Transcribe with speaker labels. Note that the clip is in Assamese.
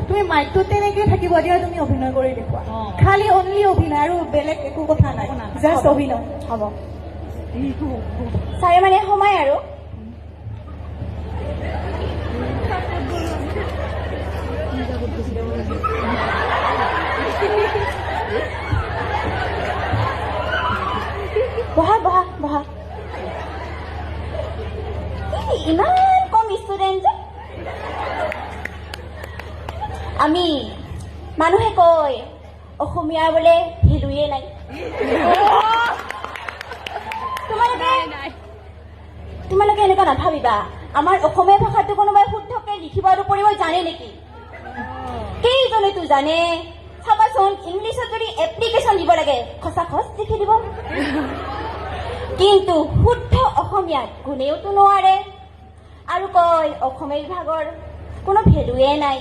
Speaker 1: তুমি মাইকটো তেনেকৈ থাকিব দিয়া, তুমি অভিনয় কৰি দেখুৱা। খালি অনলি অভিনয় আৰু বেলেগ একো কথা নাই, জাষ্ট অভিনয়।
Speaker 2: হ'ব চাৰে মানে সোমাই আৰু বহা বহা বহা। ইমান কম ষ্টুডেণ্ট যে আমি মানুহে কয় অসমীয়াৰ বোলে ভেলুৱে নাই। তোমালোকে এনেকুৱা নাভাবিবা। আমাৰ অসমীয়া ভাষাটো কোনোবাই শুদ্ধকৈ লিখিব আৰু পঢ়িব জানে নেকি? কেইজনেতো জানে। চাবাচোন ইংলিছত যদি এপ্লিকেশ্যন দিব লাগে খচা খচ লিখি দিব, কিন্তু শুদ্ধ অসমীয়াত কোনেওতো নোৱাৰে আৰু কয় অসমীয়া বিভাগৰ কোনো ভেলুৱে নাই।